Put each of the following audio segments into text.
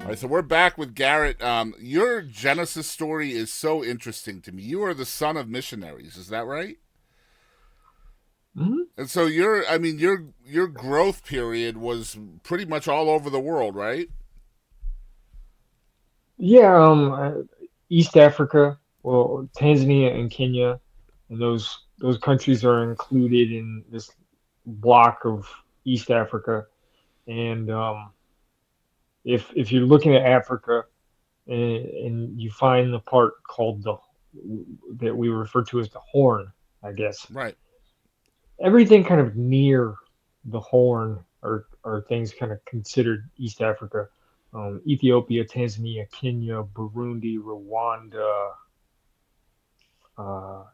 All right, so we're back with Garrett. Your Genesis story is so interesting to me. You are the son of missionaries, is that right? Mhm. And so your growth period was pretty much all over the world, right? Yeah, East Africa, well, Tanzania and Kenya, and those countries are included in this block of East Africa. And if you're looking at Africa and you find the part called the that we refer to as the Horn, I guess Right. everything kind of near the Horn are things kind of considered East Africa. Ethiopia, Tanzania, Kenya, Burundi, Rwanda, uh,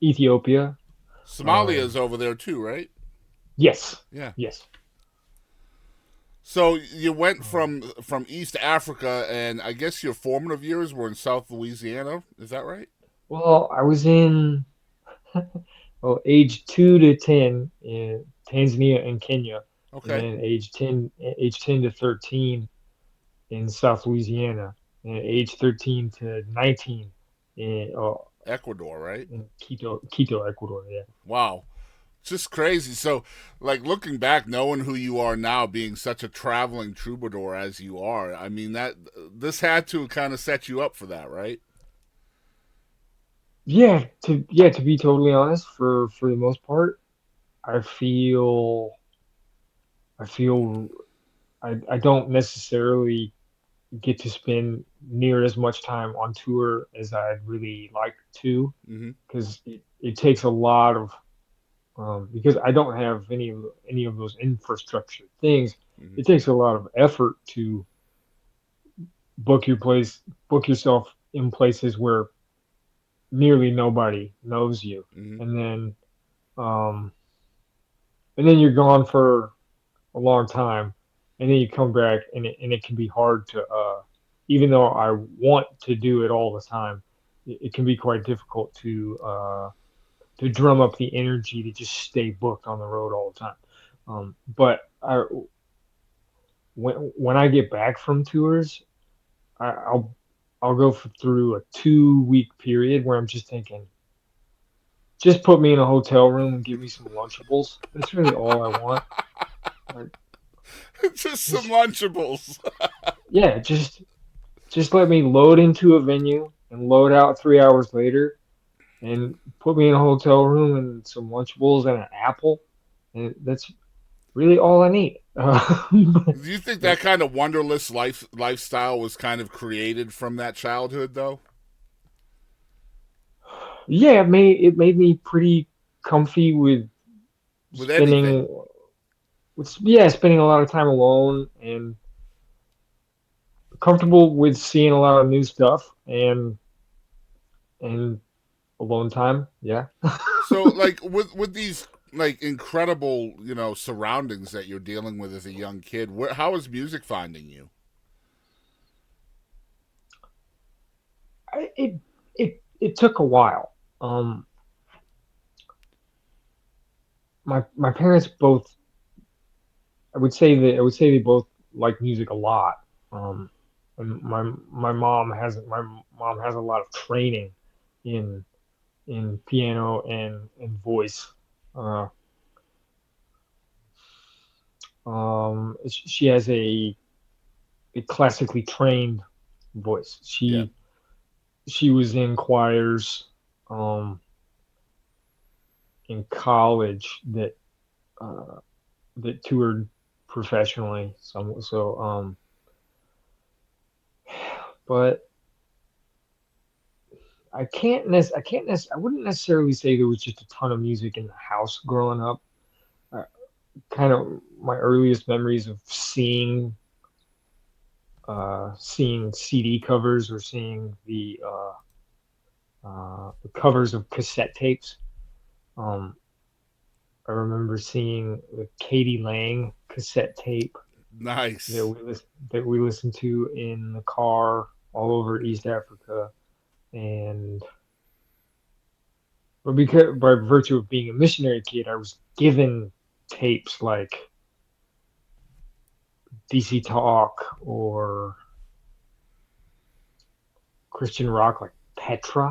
Ethiopia. Somalia's Um, over there too, right? yes, Yeah. yes. So you went Um, from East Africa, and I guess your formative years were in South Louisiana. Is that right? well, I was in age 2 to 10 in Tanzania and Kenya, and Okay. then age 10 to 13 in South Louisiana, and age 13 to 19 Ecuador, right? in Quito, Ecuador. Yeah. Wow. It's just crazy. So, like looking back, knowing who you are now, being such a traveling troubadour as you are, I mean that this had to kind of set you up for that, right? To be totally honest, for the most part, I I feel I don't necessarily get to spend near as much time on tour as I'd really like to, Mm-hmm. because it takes a lot of because I don't have any of those infrastructure things. Mm-hmm. It takes a lot of effort to book yourself in places where nearly nobody knows you, Mm-hmm. and then um, you're gone for a long time, and then you come back, and it can be hard to even though I want to do it all the time, it can be quite difficult to drum up the energy to just stay booked on the road all the time. But when I get back from tours, I'll go through a 2 week period where I'm just thinking, just put me in a hotel room and give me some Lunchables. That's really all I want. Like, Just some just Lunchables. yeah, just let me load into a venue and load out 3 hours later, and put me in a hotel room and some Lunchables and an apple, and that's really all I need. Do you think that But kind of wonderless lifestyle was kind of created from that childhood, though? yeah, it made me pretty comfy with With anything. spending spending a lot of time alone, and comfortable with seeing a lot of new stuff and alone time. Yeah. So, like with these like incredible surroundings that you're dealing with as a young kid, how is music finding you? It took a while. My parents both, I would say they both like music a lot. Um, and my mom has a lot of training in piano and voice. Uh, she has a classically trained voice. Yeah. She was in choirs um, in college uh, that toured professionally. But I wouldn't necessarily say there was just a ton of music in the house growing up. Uh, Kind of my earliest memories of seeing CD covers, or seeing the covers of cassette tapes. Um, I remember seeing the Katie Lang cassette tape Nice. that we listened to in the car all over East Africa, and but because by virtue of being a missionary kid, I was given tapes like DC Talk or Christian rock like Petra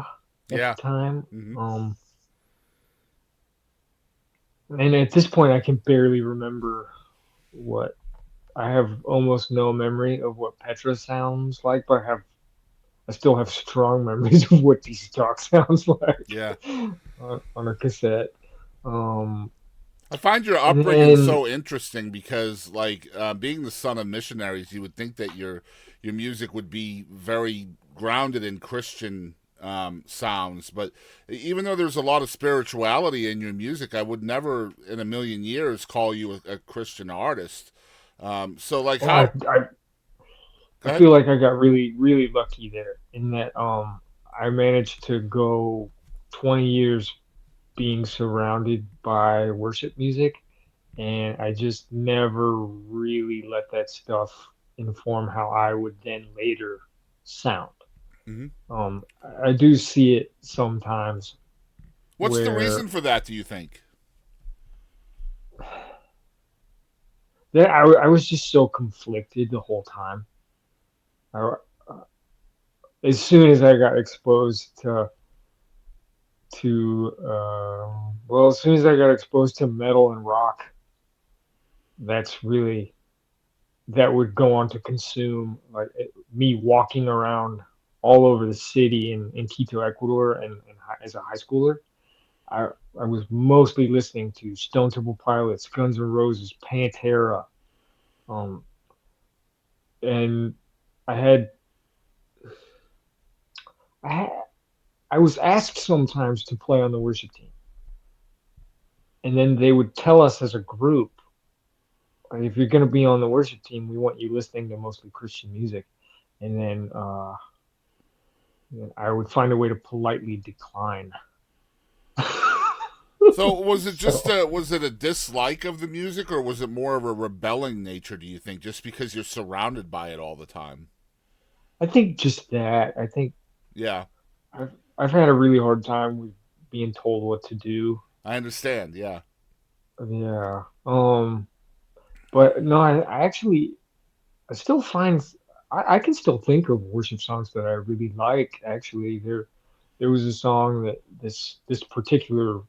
at the Yeah. time. Hmm. And at this point, I can barely remember what I have almost no memory of what Petra sounds like, but I still have strong memories of what DC Talk sounds like Yeah. on a cassette. Um, I find your and upbringing then so interesting because, like, being the son of missionaries, you would think that your music would be very grounded in Christian sounds. But even though there's a lot of spirituality in your music, I would never in a million years call you a Christian artist. So, like, well, I, how? I Go I ahead. feel like I got really lucky there in that I managed to go 20 years being surrounded by worship music, and I just never really let that stuff inform how I would then later sound. Hmm. I do see it sometimes What's the reason where for that? Do you think? I was just so conflicted the whole time. I, as soon as I got exposed as soon as I got exposed to metal and rock, that's really that would go on to consume me walking around all over the city in Quito, Ecuador, as a high schooler. I I was mostly listening to Stone Temple Pilots, Guns N' Roses, Pantera, um, and I had I had, I was asked sometimes to play on the worship team, and then they would tell us as a group, like, if you're going to be on the worship team, we want you listening to mostly Christian music, and then I would find a way to politely decline. So was it just So was it a dislike of the music, or was it more of a rebelling nature? Do you think just because you're surrounded by it all the time? I think just that. I think Yeah, I've had a really hard time with being told what to do. I understand. Yeah. Yeah. But no, I actually I still find I can still think of worship songs that I really like. Actually, there was a song that this particular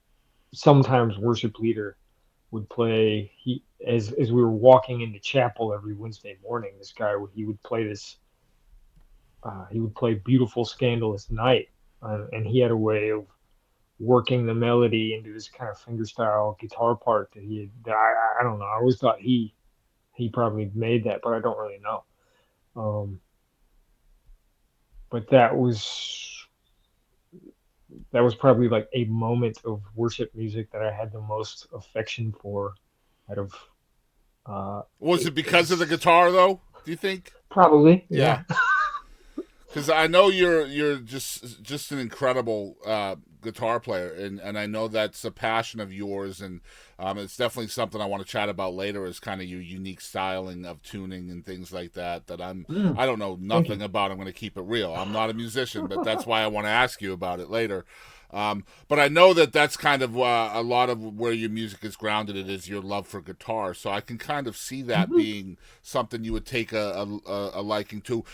sometimes worship leader would play. As we were walking into chapel every Wednesday morning, this guy he would play this he would play "Beautiful Scandalous Night," and he had a way of working the melody into this kind of fingerstyle guitar part that I don't know. I always thought he probably made that, but I don't really know. Um, but that was probably like a moment of worship music that I had the most affection for out of Was it it because of the was guitar though? Do you think? probably, Yeah, yeah. because I know you're just an incredible guitar player, and I know that's a passion of yours, and it's definitely something I want to chat about later. Is kind of your unique styling of tuning and things like that. Mm, I don't know thank you. nothing about. I'm going to keep it real. I'm not a musician, but that's why I want to ask you about it later. But I know that that's kind of a lot of where your music is grounded. It is your love for guitar, so I can kind of see that Mhm. being something you would take a liking to.